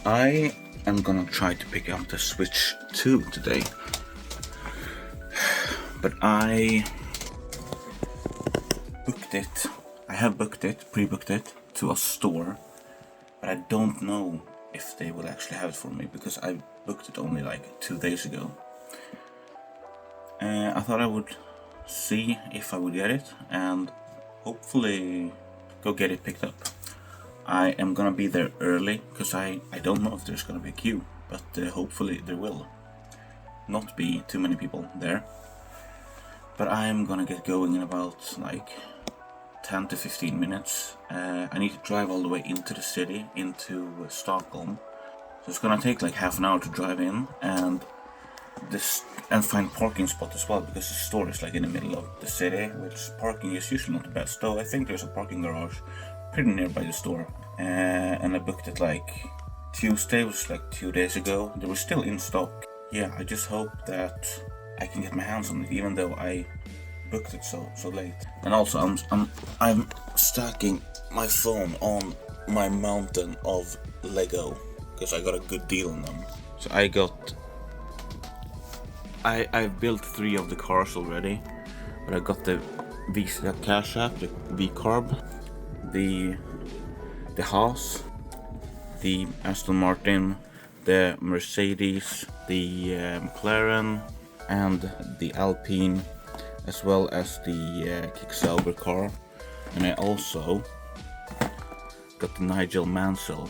I am gonna try to pick up the Switch 2 today, but I have pre-booked it to a store, but I don't know if they will actually have it for me because I booked it only like 2 days ago. I thought I would see if I would get it and hopefully go get it picked up. I am gonna be there early because I don't know if there's gonna be a queue, but hopefully there will not be too many people there. But I am gonna get going in about like 10 to 15 minutes. I need to drive all the way into the city, into Stockholm. So it's gonna take like half an hour to drive in and find parking spot as well, because the store is like in the middle of the city, which parking is usually not the best. Though I think there's a parking garage pretty nearby the store. And I booked it like Tuesday, which was like 2 days ago. They were still in stock. Yeah, I just hope that I can get my hands on it, even though I booked it so late. And also I'm stacking my phone on my mountain of Lego because I got a good deal on them. So I've built 3 of the cars already, but I got the Visa Cash App, the V-Carb, the Haas, the Aston Martin, the Mercedes, the McLaren, and the Alpine, as well as the Kick-Sauber car. And I also got the Nigel Mansell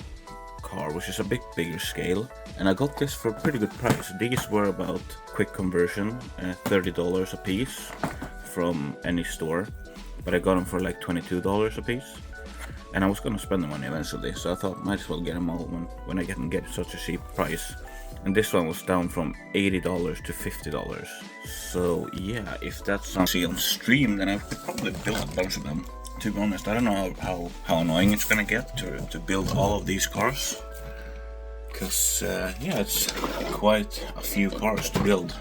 car, which is a bit bigger scale, and I got this for a pretty good price. These were about quick conversion, $30 a piece from any store, but I got them for like $22 a piece. And I was gonna spend the money eventually, so I thought might as well get them all when I can get such a cheap price. And this one was down from $80 to $50. So yeah, if that's something on stream, then I could probably build a bunch of them. To be honest, I don't know how annoying it's gonna get to build all of these cars. Because yeah, it's quite a few cars to build.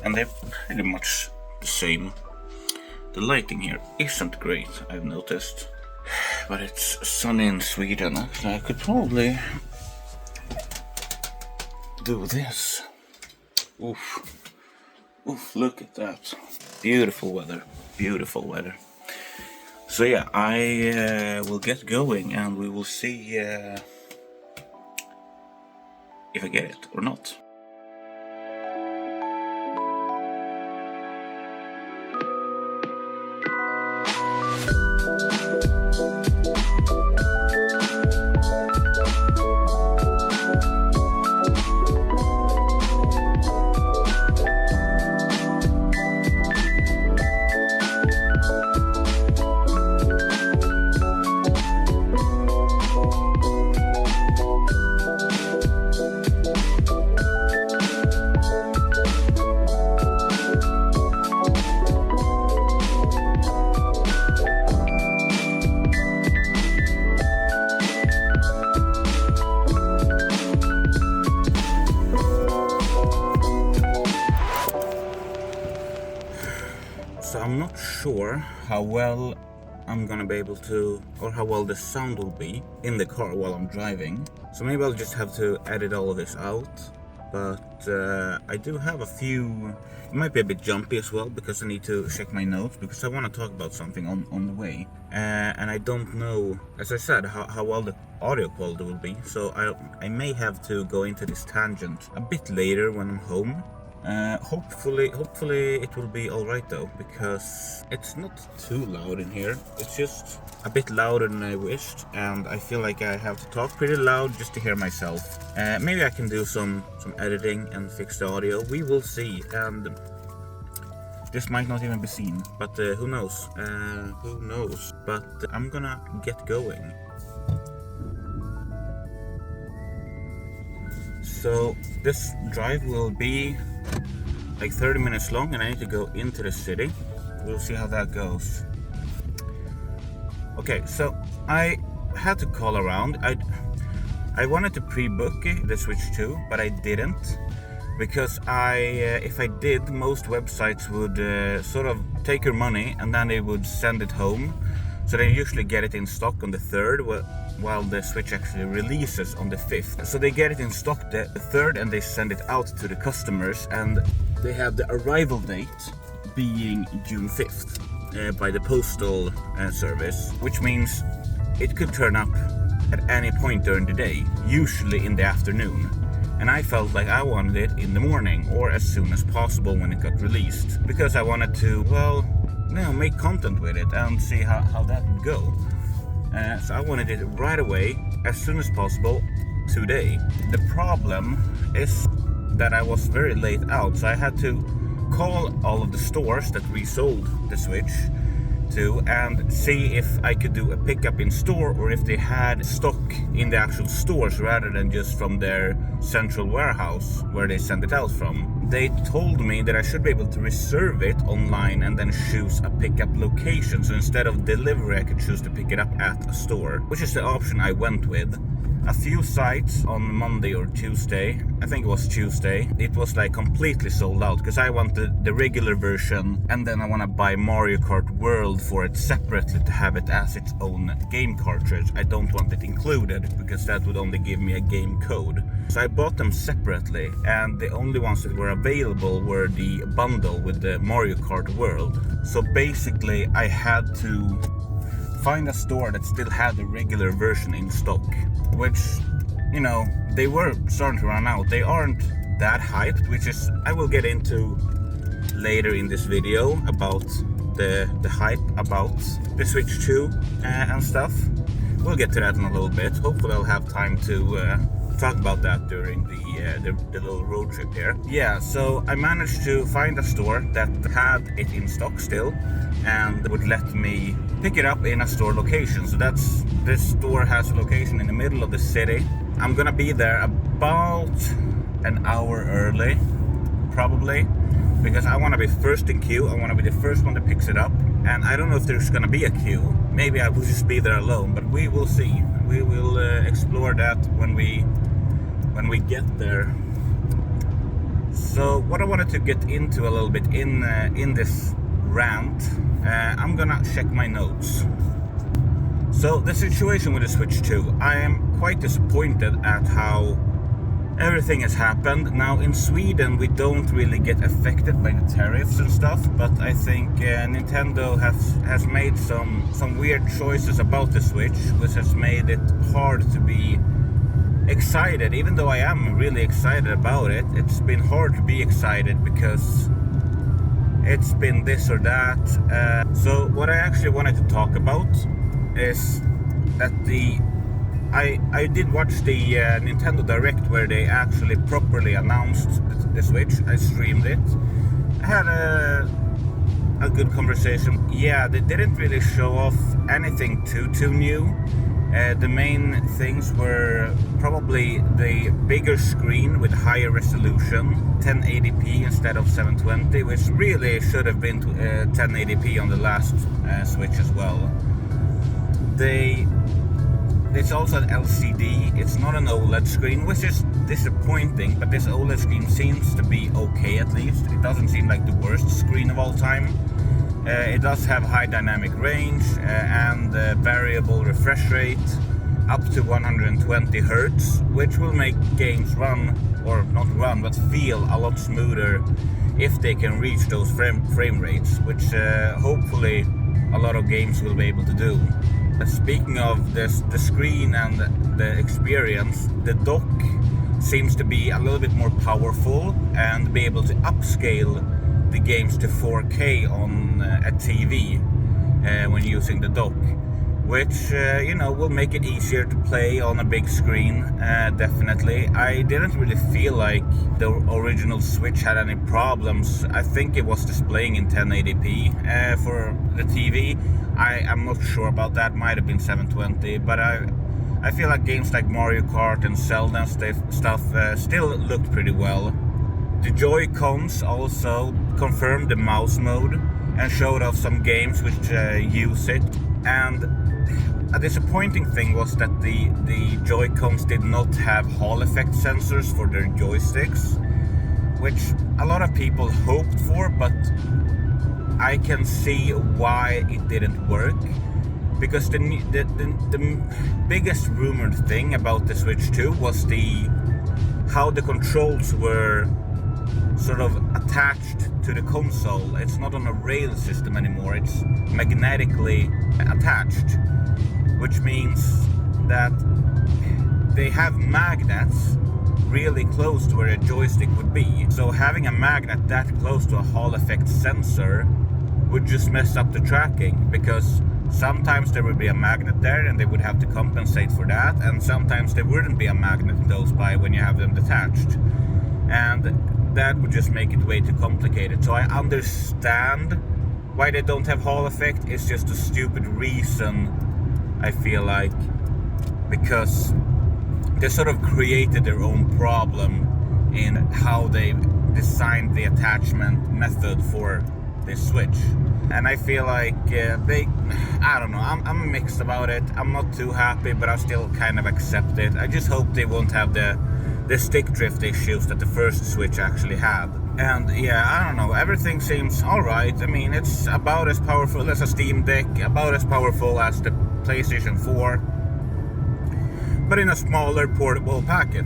And they're pretty much the same. The lighting here isn't great, I've noticed. But it's sunny in Sweden. Actually, I could probably do this. Oof, look at that. Beautiful weather. So yeah, I will get going and we will see if I get it or not. So I'm not sure how well I'm gonna be able to, or how well the sound will be in the car while I'm driving. So maybe I'll just have to edit all of this out. But I do have a few. It might be a bit jumpy as well because I need to check my notes because I want to talk about something on the way. And I don't know, as I said, how well the audio quality will be. So I may have to go into this tangent a bit later when I'm home. Hopefully it will be alright though, because it's not too loud in here. It's just a bit louder than I wished, and I feel like I have to talk pretty loud just to hear myself. Maybe I can do some editing and fix the audio. We will see, and this might not even be seen, but who knows? But I'm gonna get going. So this drive will be like 30 minutes long, and I need to go into the city. We'll see how that goes. Okay, so I had to call around. I wanted to pre-book the Switch 2, but I didn't, because if I did, most websites would sort of take your money and then they would send it home So they usually get it in stock on the 3rd, while the Switch actually releases on the 5th. So they get it in stock the 3rd and they send it out to the customers, and they have the arrival date being June 5th by the postal service, which means it could turn up at any point during the day, usually in the afternoon. And I felt like I wanted it in the morning or as soon as possible when it got released, because I wanted to, well, make content with it and see how that would go. So I wanted it right away, as soon as possible, today. The problem is that I was very late out, so I had to call all of the stores that resold the Switch to and see if I could do a pickup in store, or if they had stock in the actual stores rather than just from their central warehouse where they send it out from. They told me that I should be able to reserve it online and then choose a pickup location. So instead of delivery, I could choose to pick it up at a store, which is the option I went with. A few sites on Monday or Tuesday, I think it was Tuesday, it was like completely sold out, because I wanted the regular version and then I want to buy Mario Kart World for it separately to have it as its own game cartridge. I don't want it included because that would only give me a game code. So I bought them separately, and the only ones that were available were the bundle with the Mario Kart World. So basically I had to find a store that still had the regular version in stock, which, they were starting to run out. They aren't that hyped, which is, I will get into later in this video about the hype about the Switch 2 and stuff. We'll get to that in a little bit. Hopefully I'll have time to talk about that during the little road trip here. Yeah, so I managed to find a store that had it in stock still and would let me pick it up in a store location. So this store has a location in the middle of the city. I'm gonna be there about an hour early, probably, because I want to be first in queue. I want to be the first one that picks it up, and I don't know if there's gonna be a queue. Maybe I will just be there alone, but we will see. We will explore that when we get there. So what I wanted to get into a little bit in this rant, I'm gonna check my notes. So the situation with the Switch 2, I am quite disappointed at how everything has happened. Now in Sweden we don't really get affected by the tariffs and stuff, but I think Nintendo has made some weird choices about the Switch, which has made it hard to be excited. Even though I am really excited about it, it's been hard to be excited because it's been this or that. So what I actually wanted to talk about is that I did watch the Nintendo Direct where they actually properly announced the Switch. I streamed it. I had a good conversation. Yeah, they didn't really show off anything too new. The main things were probably the bigger screen with higher resolution, 1080p instead of 720, which really should have been 1080p on the last Switch as well. It's also an LCD, it's not an OLED screen, which is disappointing, but this OLED screen seems to be okay at least. It doesn't seem like the worst screen of all time. It does have high dynamic range and variable refresh rate up to 120 Hz, which will make games run, or not run, but feel a lot smoother if they can reach those frame rates, which hopefully a lot of games will be able to do. Speaking of this, the screen and the experience, the dock seems to be a little bit more powerful and be able to upscale the games to 4K on a TV when using the dock, which will make it easier to play on a big screen. Definitely, I didn't really feel like the original Switch had any problems. I think it was displaying in 1080p for the TV. I'm not sure about that. Might have been 720, but I feel like games like Mario Kart and Zelda and stuff still looked pretty well. The Joy-Cons also confirmed the mouse mode and showed off some games which use it. And a disappointing thing was that the Joy-Cons did not have Hall effect sensors for their joysticks, which a lot of people hoped for, but I can see why it didn't work. because the biggest rumored thing about the Switch 2 was how the controls were sort of attached to the console. It's not on a rail system anymore, it's magnetically attached, which means that they have magnets really close to where a joystick would be. So having a magnet that close to a Hall effect sensor would just mess up the tracking, because sometimes there would be a magnet there and they would have to compensate for that, and sometimes there wouldn't be a magnet close by when you have them detached, and that would just make it way too complicated. So I understand why they don't have Hall effect. It's just a stupid reason, I feel like, because they sort of created their own problem in how they designed the attachment method for this Switch. And I feel like I don't know, I'm mixed about it. I'm not too happy, but I still kind of accept it. I just hope they won't have the stick drift issues that the first Switch actually had. And yeah, I don't know, everything seems alright. I mean, it's about as powerful as a Steam Deck, about as powerful as the PlayStation 4, but in a smaller portable packet.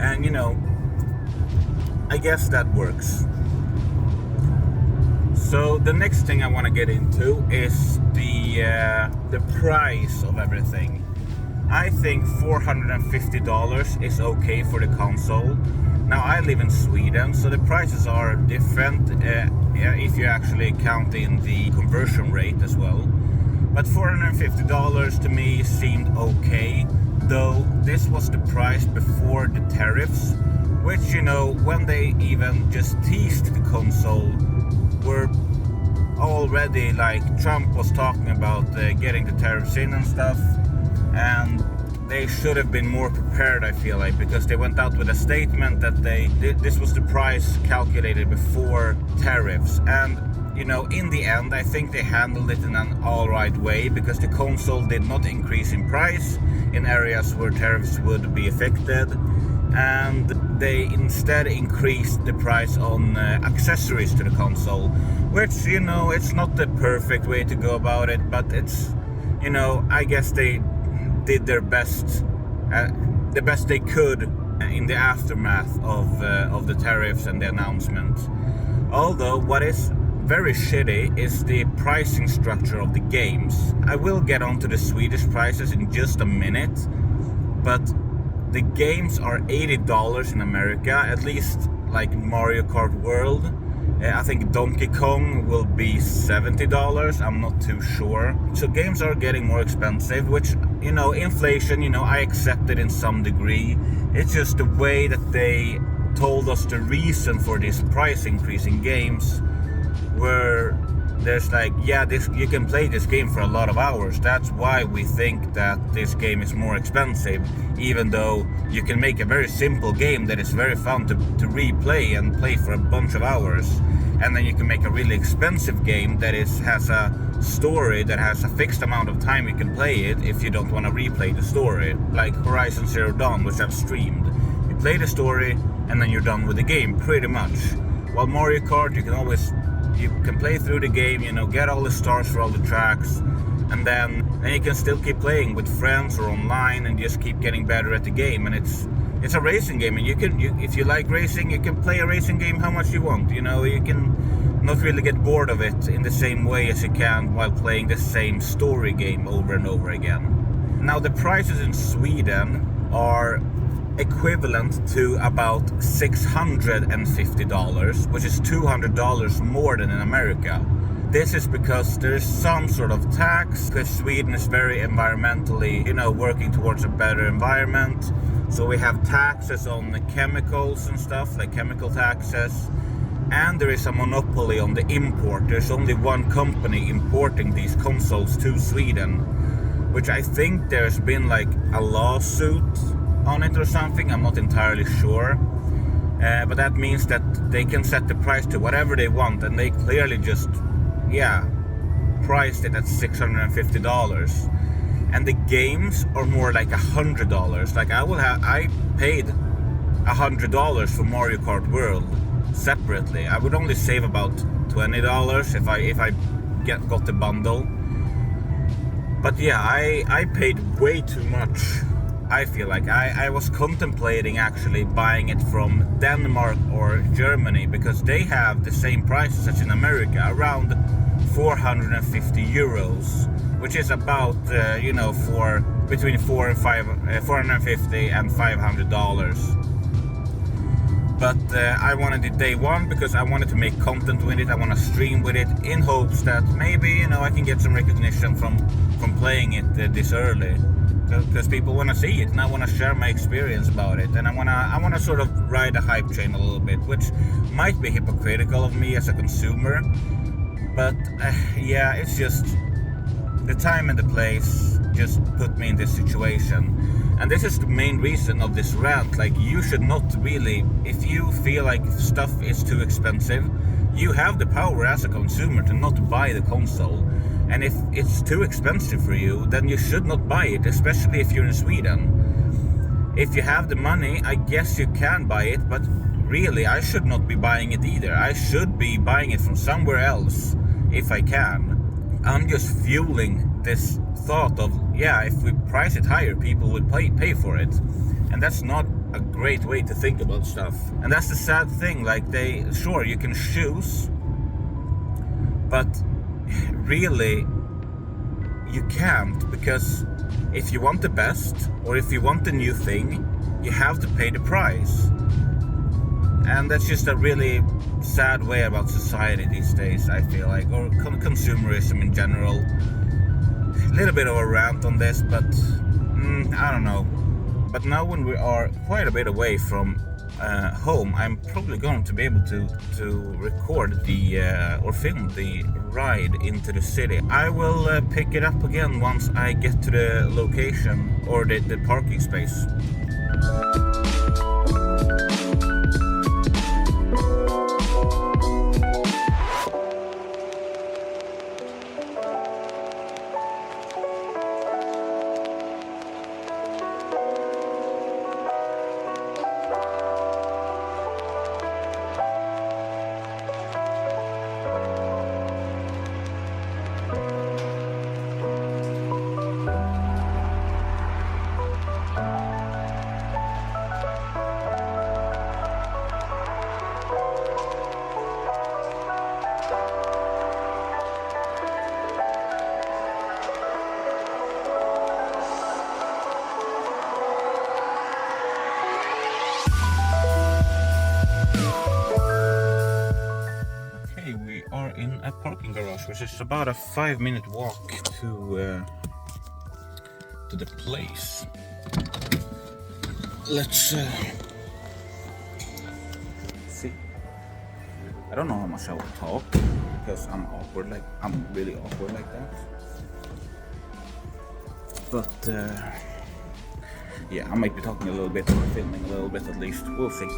And you know, I guess that works. So the next thing I want to get into is the price of everything. I think $450 is okay for the console. Now I live in Sweden, so the prices are different if you actually count in the conversion rate as well. But $450 to me seemed okay, though this was the price before the tariffs, which, you know, when they even just teased the console, were already like Trump was talking about getting the tariffs in and stuff, and they should have been more prepared, I feel like, because they went out with a statement that this was the price calculated before tariffs. And you know, in the end, I think they handled it in an alright way, because the console did not increase in price in areas where tariffs would be affected, and they instead increased the price on accessories to the console, which, you know, it's not the perfect way to go about it, but it's, you know, I guess they did their best, the best they could in the aftermath of the tariffs and the announcement. Although what is very shitty is the pricing structure of the games. I will get onto the Swedish prices in just a minute, but the games are $80 in America, at least like Mario Kart World. I think Donkey Kong will be $70, I'm not too sure. So games are getting more expensive, which, you know, inflation, you know, I accept it in some degree. It's just the way that they told us the reason for this price increase in games, where there's like, yeah, you can play this game for a lot of hours. That's why we think that this game is more expensive, even though you can make a very simple game that is very fun to replay and play for a bunch of hours. And then you can make a really expensive game that has a story that has a fixed amount of time you can play it if you don't want to replay the story. Like Horizon Zero Dawn, which I've streamed. You play the story and then you're done with the game, pretty much. While Mario Kart, you can play through the game, you know, get all the stars for all the tracks, and then you can still keep playing with friends or online and just keep getting better at the game. And it's a racing game, and if you like racing, you can play a racing game how much you want. You know, you can not really get bored of it in the same way as you can while playing the same story game over and over again. Now the prices in Sweden are equivalent to about $650, which is $200 more than in America. This is because there's some sort of tax, because Sweden is very environmentally, you know, working towards a better environment. So we have taxes on the chemicals and stuff, like chemical taxes. And there is a monopoly on the import. There's only one company importing these consoles to Sweden, which I think there's been like a lawsuit on it or something, I'm not entirely sure. But that means that they can set the price to whatever they want, and they clearly just, priced it at $650. And the games are more like $100. Like I paid $100 for Mario Kart World separately. I would only save about $20 if I got the bundle. But yeah, I paid way too much. I feel like I was contemplating actually buying it from Denmark or Germany, because they have the same prices as in America, around 450 euros, which is about for between 450 and $500. But I wanted it day one because I wanted to make content with it. I want to stream with it in hopes that maybe I can get some recognition from playing it this early, because people want to see it and I want to share my experience about it, and I want to sort of ride the hype train a little bit, which might be hypocritical of me as a consumer. But yeah, it's just the time and the place just put me in this situation. And this is the main reason of this rant. Like, you should not really, if you feel like stuff is too expensive, you have the power as a consumer to not buy the console. And if it's too expensive for you, then you should not buy it, especially if you're in Sweden. If you have the money, I guess you can buy it, but really, I should not be buying it either. I should be buying it from somewhere else if I can. I'm just fueling this thought of, yeah, if we price it higher, people would pay for it. And that's not a great way to think about stuff. And that's the sad thing, like, sure, you can choose, but really, you can't, because if you want the best, or if you want the new thing, you have to pay the price. And that's just a really sad way about society these days, I feel like, or consumerism in general. A little bit of a rant on this, but I don't know. But now when we are quite a bit away from home, I'm probably going to be able to record or film the ride into the city. I will pick it up again once I get to the location, or the parking space. In a parking garage, which is about a 5-minute walk to the place. Let's see. I don't know how much I will talk, because I'm really awkward like that. But yeah, I might be talking a little bit, or filming a little bit at least. We'll see.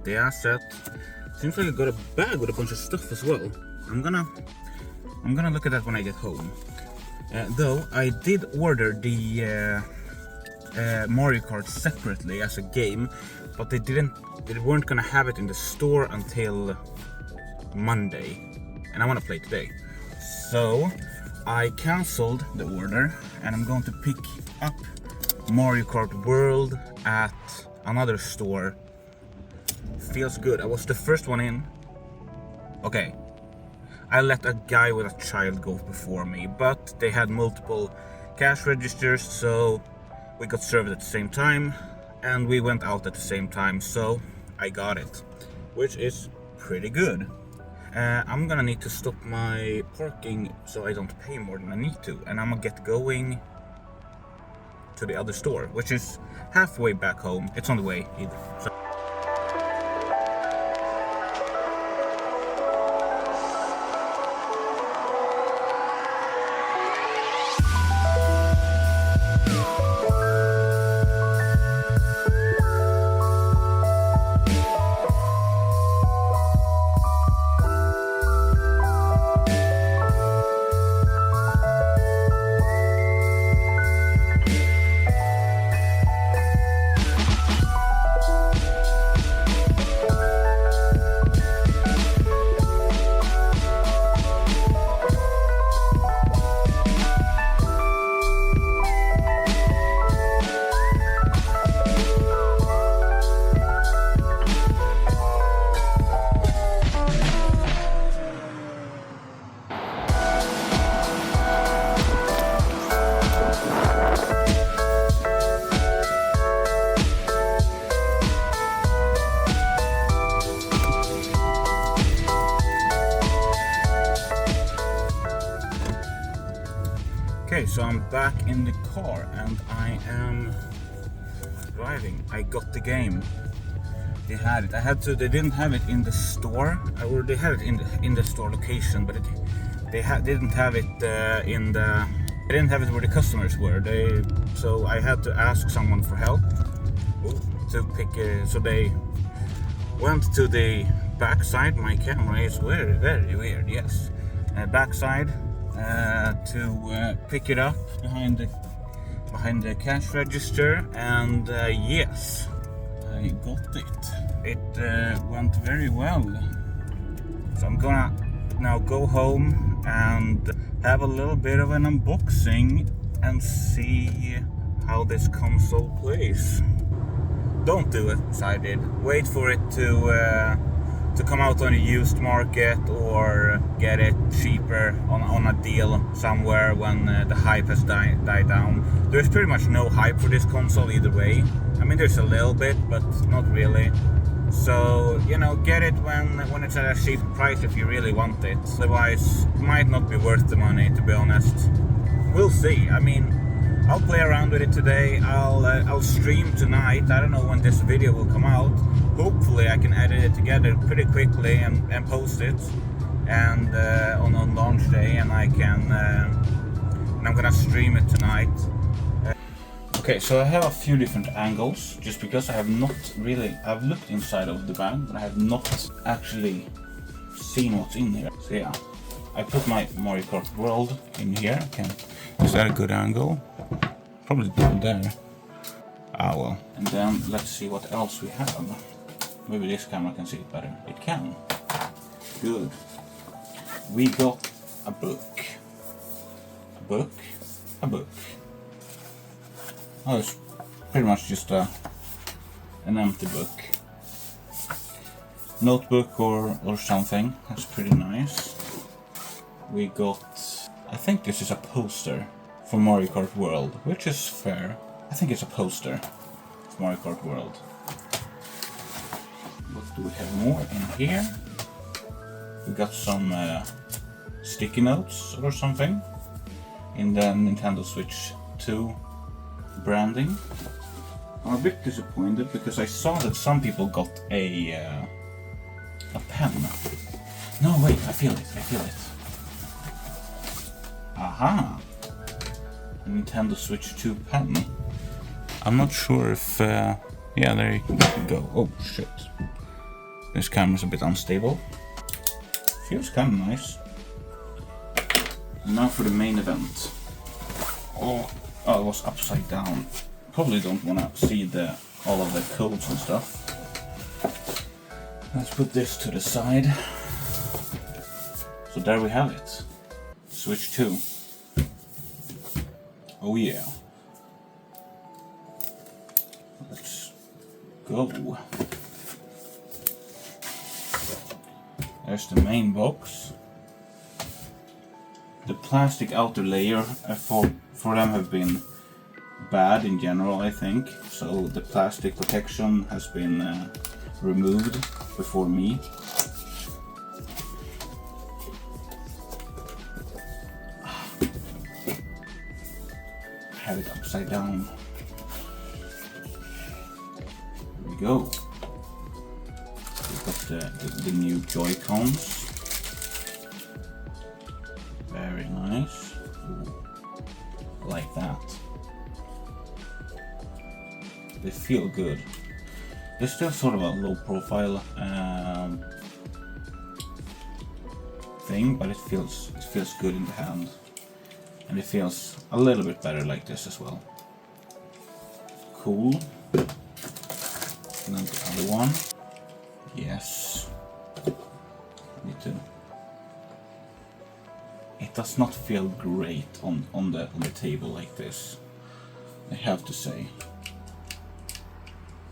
The asset. Seems like I got a bag with a bunch of stuff as well. I'm gonna look at that when I get home. Though I did order the Mario Kart separately as a game, but they weren't gonna have it in the store until Monday, and I want to play today. So I cancelled the order, and I'm going to pick up Mario Kart World at another store. Feels good. I was the first one in. Okay, I let a guy with a child go before me, but they had multiple cash registers, so we got served at the same time, and we went out at the same time, so I got it, which is pretty good. I'm gonna need to stop my parking so I don't pay more than I need to, and I'm gonna get going to the other store, which is halfway back home. It's on the way either. So okay, so I'm back in the car and I am driving. I got the game. They had it. They didn't have it in the store. Or they had it in the store location, but they didn't have it in the. They didn't have it where the customers were. So I had to ask someone for help to pick. So they went to the backside. My camera is very weird. Yes, backside. To pick it up behind the cash register, and yes, I got it. It went very well. So I'm gonna now go home and have a little bit of an unboxing and see how this console plays. Don't do it as I did. Wait for it to come out on a used market or get it cheaper on a deal somewhere when the hype has died down. There's pretty much no hype for this console either way. I mean, there's a little bit, but not really. So, you know, get it when it's at a cheap price if you really want it. Otherwise, it might not be worth the money, to be honest. We'll see. I mean, I'll play around with it today. I'll stream tonight. I don't know when this video will come out. Hopefully I can edit it together pretty quickly and post it, and on launch day, and I can and I'm gonna stream it tonight. Okay, so I have a few different angles, just because I have not really. I've looked inside of the bag, but I have not actually seen what's in here. So yeah, I put my Mario Kart World in here. Is that a good angle? Probably down there. Ah well. And then let's see what else we have. Maybe this camera can see it better. It can. Good. We got a book. A book. A book. Oh, it's pretty much just an empty book. Notebook or something. That's pretty nice. We got, I think this is a poster for Mario Kart World, which is fair. I think it's a poster for Mario Kart World. What do we have more in here? We got some sticky notes or something in the Nintendo Switch 2 branding. I'm a bit disappointed because I saw that some people got a pen. No, wait, I feel it. Aha! A Nintendo Switch 2 pen. I'm not sure if... yeah, there you go. Oh, shit. This camera's a bit unstable. Feels kind of nice. And now for the main event. Oh, it was upside down. Probably don't want to see all of the codes and stuff. Let's put this to the side. So there we have it. Switch 2. Oh yeah. Let's go. There's the main box. The plastic outer layer for them have been bad in general, I think. So the plastic protection has been removed before me. I have it upside down. Here we go. We've got the new Joy-Cons. Very nice. Ooh, I like that. They feel good. They're still sort of a low profile thing, but it feels good in the hand. And it feels a little bit better like this as well. Cool. And then the other one. Yes. Need to. It does not feel great on the table like this, I have to say.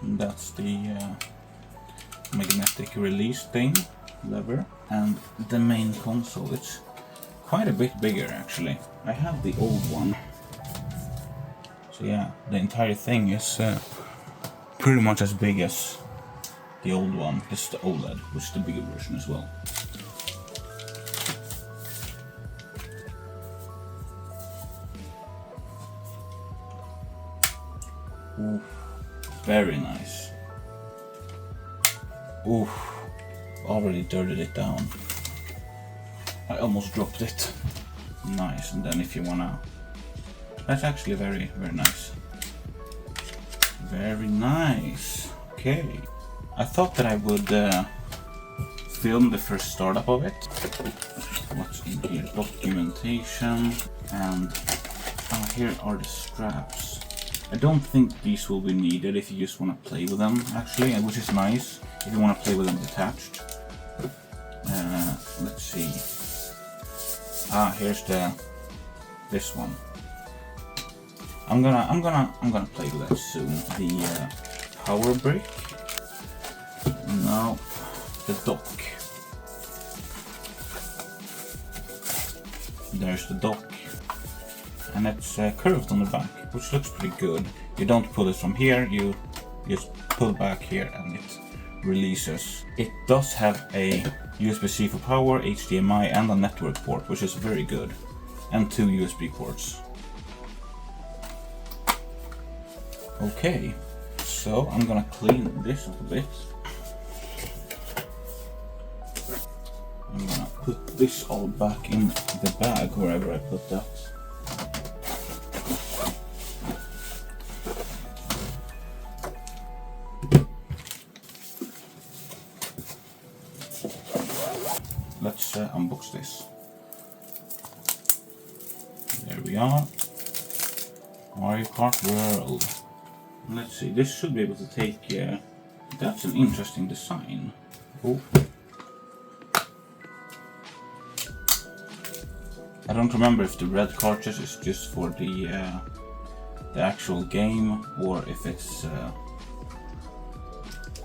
And that's the magnetic release thing, lever, and the main console. It's quite a bit bigger actually. I have the old one. So yeah, the entire thing is pretty much as big as the old one. This is the OLED, which is the bigger version as well. Ooh, very nice. Ooh, already dirtied it down. I almost dropped it. Nice, and then if you wanna... That's actually very, very nice. Very nice. Okay. I thought that I would film the first startup of it. What's in here? Documentation. And here are the straps. I don't think these will be needed if you just want to play with them, actually, which is nice if you want to play with them detached. Let's see. Here's this one. I'm gonna play with that soon. The power brick. Now the dock. There's the dock. And it's curved on the back, which looks pretty good. You don't pull it from here, you just pull back here and it releases. It does have a USB-C for power, HDMI and a network port, which is very good. And 2 USB ports. Okay, so I'm gonna clean this up a bit. I'm gonna put this all back in the bag, wherever I put that. Let's unbox this. There we are. Mario Kart World. Let's see, this should be able to take... that's an interesting design. Oh. I don't remember if the red cartridge is just for the actual game, or if it's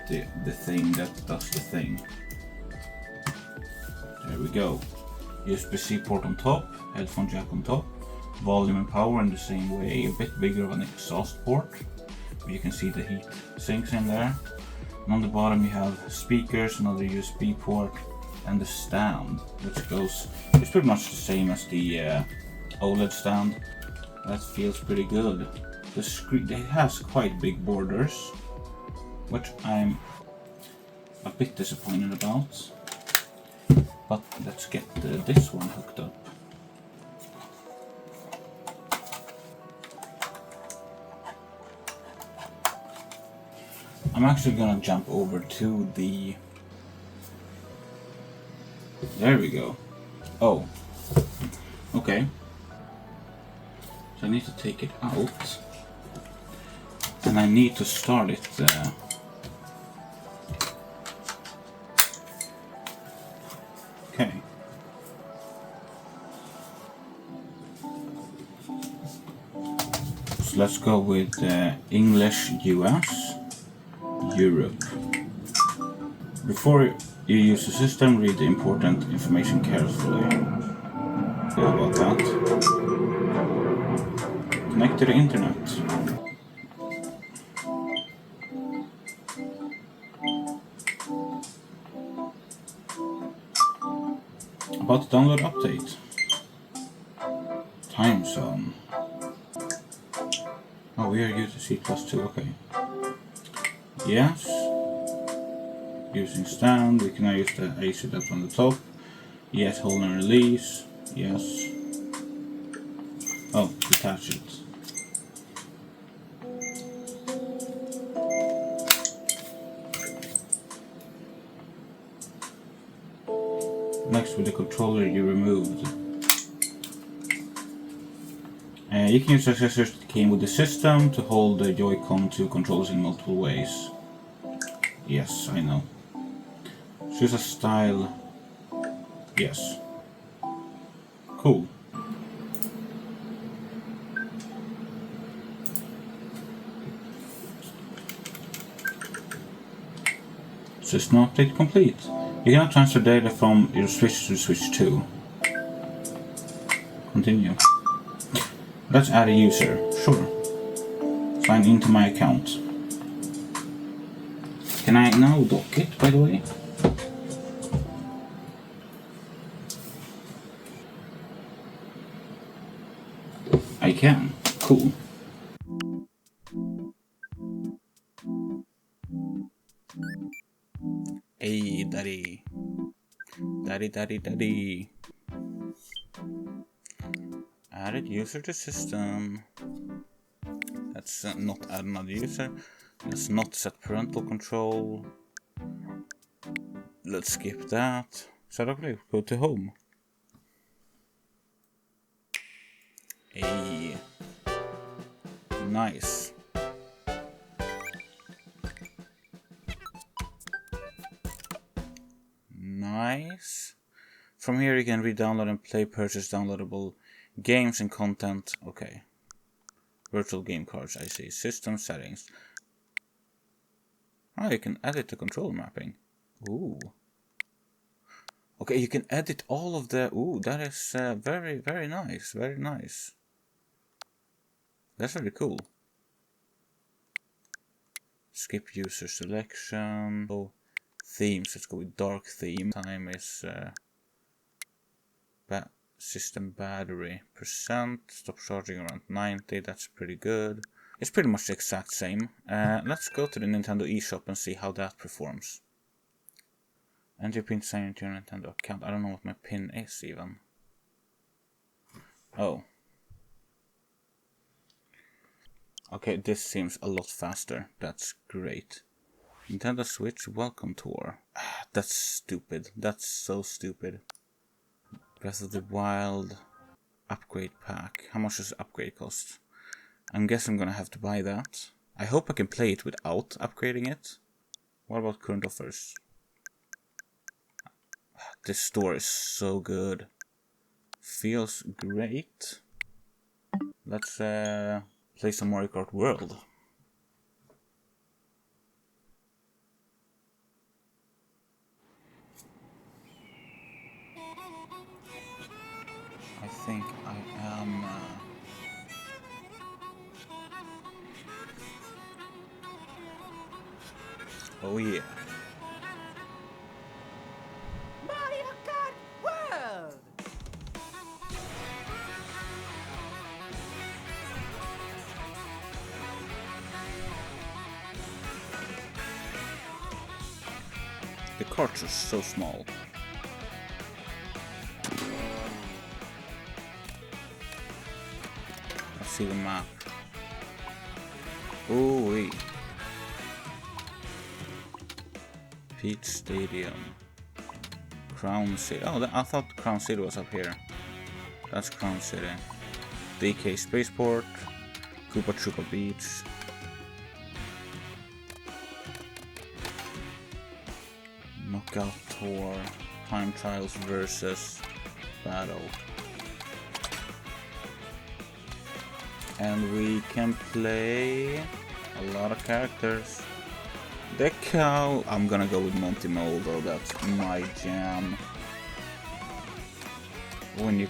the thing that does the thing. There we go. USB-C port on top, headphone jack on top, volume and power in the same way, a bit bigger of an exhaust port. You can see the heat sinks in there. And on the bottom you have speakers, another USB port, and the stand, which goes, it's pretty much the same as the OLED stand. That feels pretty good. The screen, it has quite big borders, which I'm a bit disappointed about. But let's get this one hooked up. I'm actually gonna jump over to the... There we go. Oh, okay. So I need to take it out. And I need to start it. Okay. So let's go with English, US, Europe. Before you use the system, read the important information carefully. How about that? Connect to the internet. About the download update. Time zone. Oh, we are using C++, okay. Yes. Using stand, we can now use the AC that's on the top. Yes, hold and release. Yes. Oh, detach it. Next, with the controller you removed. You can use accessories that came with the system to hold the Joy-Con 2 controllers in multiple ways. Yes, I know. Choose a style. Yes. Cool. System update complete. You cannot transfer data from your Switch to Switch 2. Continue. Let's add a user. Sure. Sign into my account. Can I now dock it, by the way? I can. Cool. Hey, daddy. Daddy, daddy, daddy. Added user to system. Let's not add another user. Let's not set parental control. Let's skip that. So okay, go to home. Hey. Nice. Nice. From here you can re-download and play, purchase downloadable games and content. Okay. Virtual game cards, I see. System settings. Oh, you can edit the control mapping. Ooh. Okay, you can edit all of the... Ooh, that is very, very nice. Very nice. That's really cool. Skip user selection. Oh, themes. Let's go with dark theme. Time is... system battery percent. Stop charging around 90. That's pretty good. It's pretty much the exact same. Let's go to the Nintendo eShop and see how that performs. Enter pin to sign into your Nintendo account. I don't know what my pin is even. Oh. Okay, this seems a lot faster. That's great. Nintendo Switch Welcome Tour. That's stupid. That's so stupid. Breath of the Wild upgrade pack. How much does the upgrade cost? I'm guessing I'm gonna have to buy that. I hope I can play it without upgrading it. What about current offers? This store is so good. Feels great. Let's play some Mario Kart World. I think I am... Oh yeah. Mario Kart World! The carts are so small. Let's see the map. Ooh wee. Peach Stadium. Crown City. Oh, I thought Crown City was up here. That's Crown City. DK Spaceport, Koopa Troopa Beach. Knockout Tour, Time Trials versus Battle. And we can play a lot of characters. The cow, I'm gonna go with Monty Mole though, that's my jam. When you...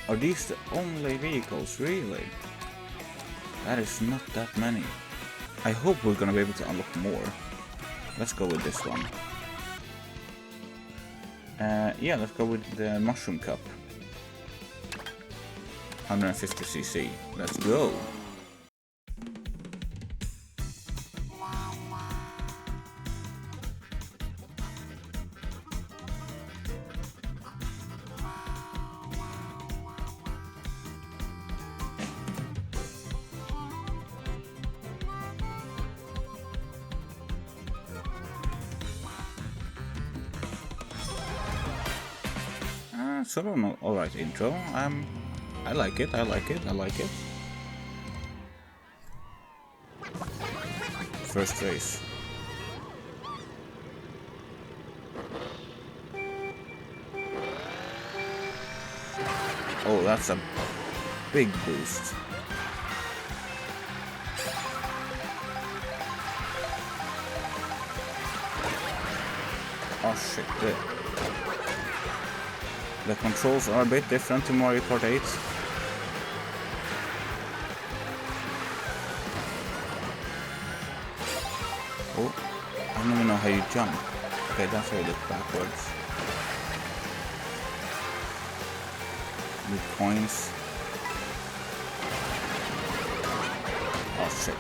Are these the only vehicles, really? That is not that many. I hope we're gonna be able to unlock more. Let's go with this one. Yeah, let's go with the Mushroom Cup. 150cc. Let's go! Sort of an alright intro. I like it, I like it, I like it. First race. Oh, that's a big boost. Oh shit, the controls are a bit different to Mario Kart 8. Oh, I don't even know how you jump. Okay, that's how you look backwards. With coins. Oh shit.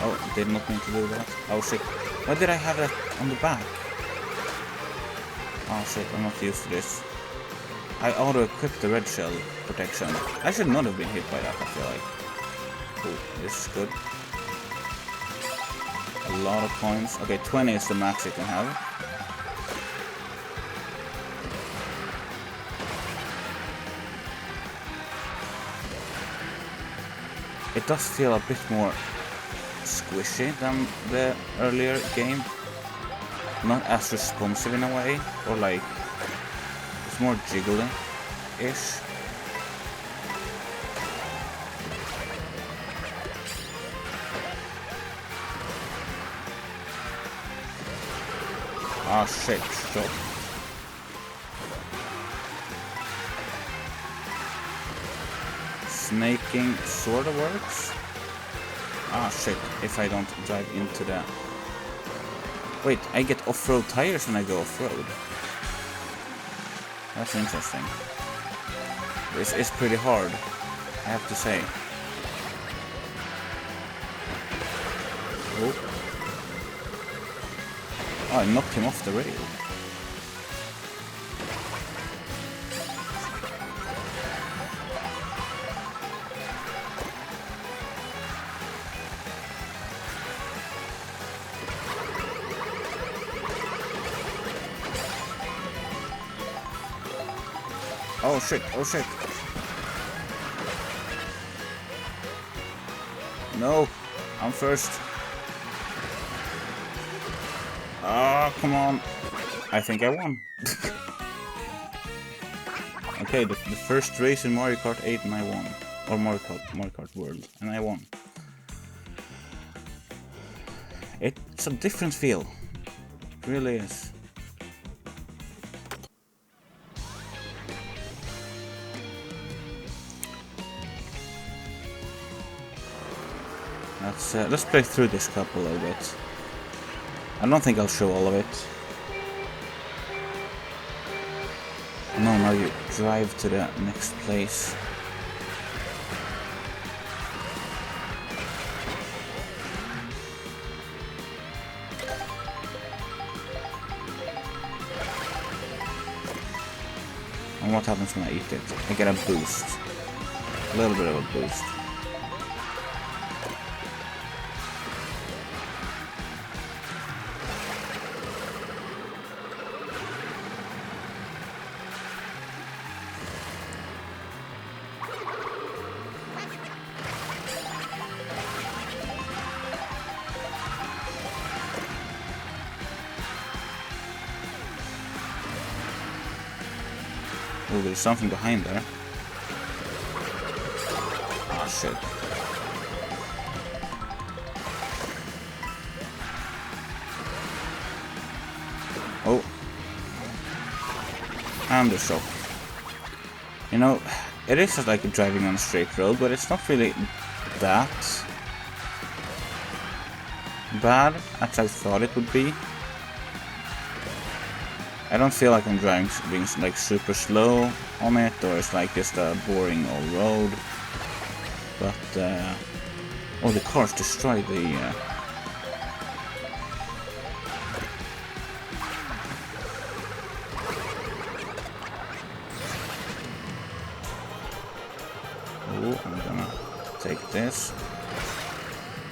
Oh, did not mean to do that. Oh shit. Why did I have that on the back? Oh shit, I'm not used to this. I auto-equipped the red shell protection. I should not have been hit by that, I feel like. Oh, this is good. A lot of coins. Okay, 20 is the max you can have. It does feel a bit more squishy than the earlier game. Not as responsive in a way, or like, it's more jiggly-ish. Ah shit, stop. Snaking sorta works. Ah shit, if I don't drive into that. Wait, I get off-road tires when I go off-road. That's interesting. This is pretty hard, I have to say. Oh. Oh, I knocked him off the rail. Oh shit, oh shit. No, I'm first. Ah, come on. I think I won. Okay, the first race in Mario Kart 8 and I won. Or Mario Kart World, and I won. It's a different feel. It really is. Let's play through this cup a little bit. I don't think I'll show all of it. No, now you drive to the next place. And what happens when I eat it? I get a boost. A little bit of a boost. Oh, there's something behind there. Ah, shit. Oh. And the shock. You know, it is just like driving on a straight road, but it's not really that bad as I thought it would be. I don't feel like I'm driving being like super slow on it, or it's like just a boring old road. But oh, the cars destroyed the. Oh, I'm gonna take this.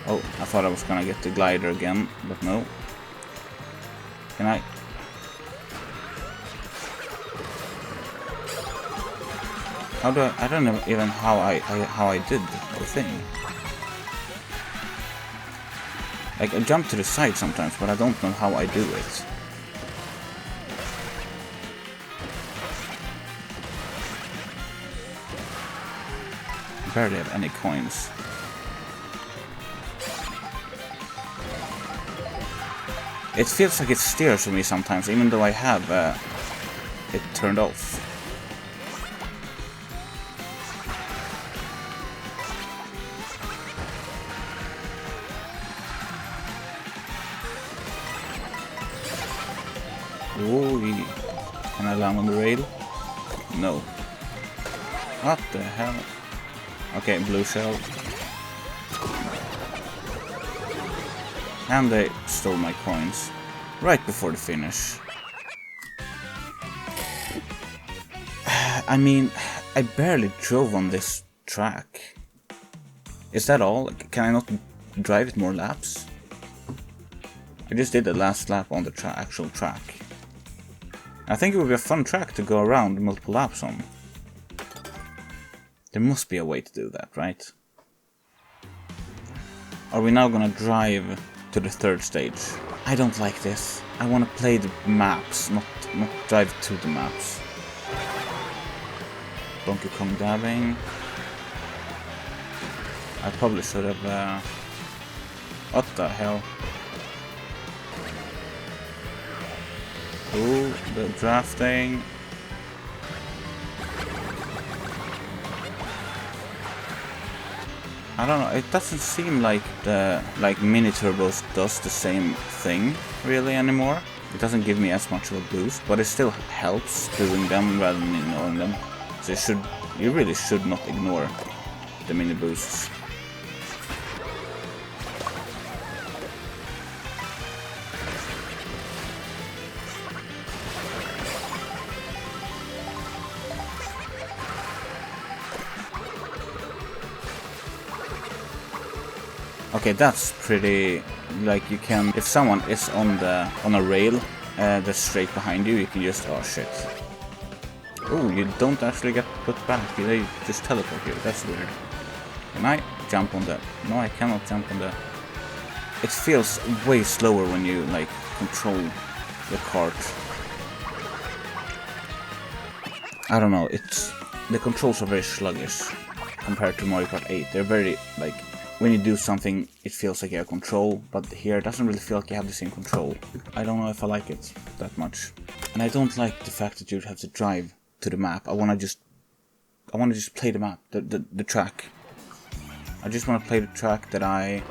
Oh, I thought I was gonna get the glider again, but no. Can I? How do I don't know even how I did the thing. Like, I jump to the side sometimes, but I don't know how I do it. I barely have any coins. It feels like it steers for me sometimes, even though I have it turned off. Ooh, can I land on the rail? No. What the hell? Okay, blue shell. And they stole my coins right before the finish. I mean, I barely drove on this track. Is that all? Can I not drive it more laps? I just did the last lap on the actual track. I think it would be a fun track to go around multiple laps on. There must be a way to do that, right? Are we now gonna drive to the third stage? I don't like this. I wanna play the maps, not drive to the maps. Donkey Kong dabbing. I probably should have... What the hell? Ooh, the drafting. I don't know, it doesn't seem like the mini turbos does the same thing really anymore. It doesn't give me as much of a boost, but it still helps doing them rather than ignoring them. So you really should not ignore the mini boosts. Okay, that's pretty, like, you can, if someone is on a rail that's straight behind you, you can just, oh shit. Oh, you don't actually get put back, they just teleport you, that's weird. Can I jump on that? No, I cannot jump on that. It feels way slower when you, like, control the cart. I don't know, the controls are very sluggish compared to Mario Kart 8. They're very, like, when you do something, it feels like you have control, but here it doesn't really feel like you have the same control. I don't know if I like it that much. And I don't like the fact that you have to drive to the map. I wanna just play the map, the track. I just wanna play the track that I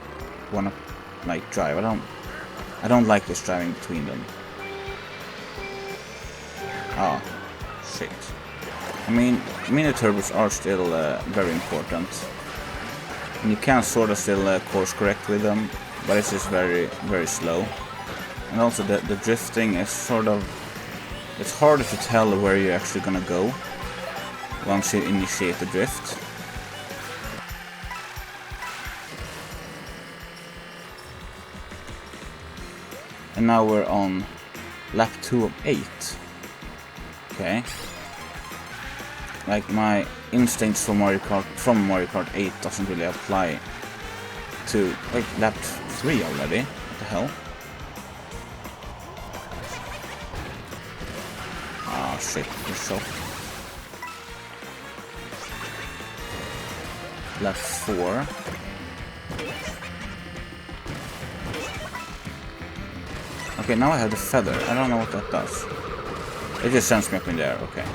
wanna, like, drive. I don't like this driving between them. Ah, shit. I mean, mini turbos are still very important. And you can sort of still course correct with them, but it's just very, very slow. And also the drifting is sort of... It's harder to tell where you're actually gonna go once you initiate the drift. And now we're on lap 2 of 8. Okay. Like, my instincts from Mario Kart 8 doesn't really apply to, like, lap 3 already. What the hell? Ah, shit, you're so... Left 4. Okay, now I have the feather. I don't know what that does. It just sends me up in the air, okay.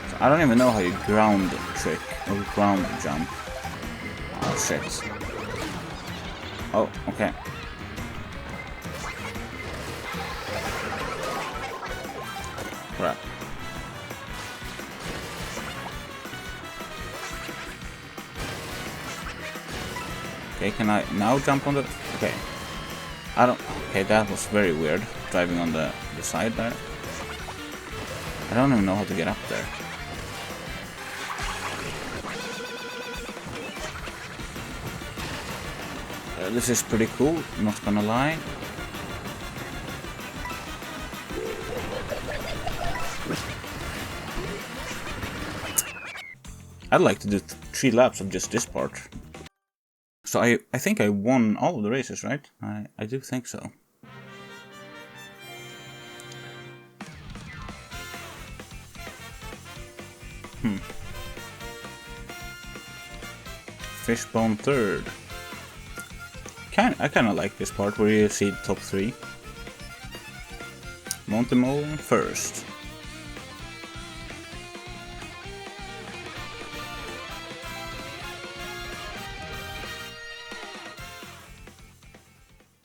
So I don't even know how you ground trick or ground jump. Oh shit. Oh, okay. Crap. Okay, can I now jump on the... Okay. I don't... Okay, that was very weird. Driving on the side there. I don't even know how to get up there. This is pretty cool, not gonna lie. I'd like to do 3 laps of just this part. So I think I won all of the races, right? I do think so. Fishbone 3rd. I kinda like this part where you see the top 3. Montemole 1st.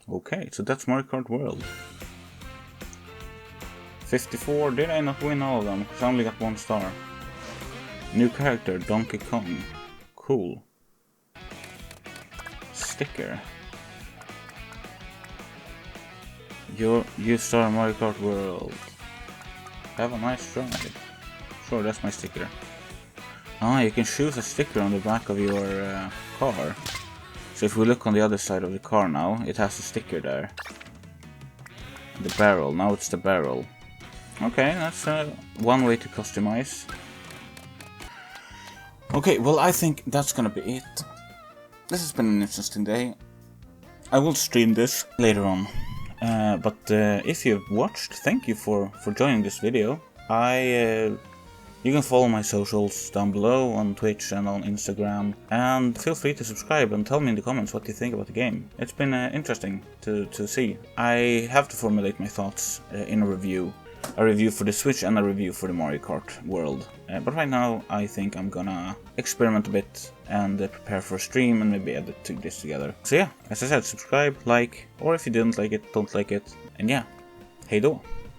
Okay, so that's Mario Kart World. 54, did I not win all of them? Because I only got 1 star. New character, Donkey Kong. Cool. Sticker. You star Mario Kart World. Have a nice ride. Sure, that's my sticker. Ah, you can choose a sticker on the back of your car. So if we look on the other side of the car now, it has a sticker there. The barrel, now it's the barrel. Okay, that's one way to customize. Okay, well I think that's gonna be it. This has been an interesting day. I will stream this later on. But if you've watched, thank you for joining this video. You can follow my socials down below on Twitch and on Instagram, and feel free to subscribe and tell me in the comments what you think about the game. It's been interesting to see. I have to formulate my thoughts in a review for the Switch and a review for the Mario Kart World. But right now I think I'm gonna experiment a bit and prepare for a stream and maybe edit this together. So yeah, as I said, subscribe, like, or if you didn't like it, don't like it, and yeah, hej då!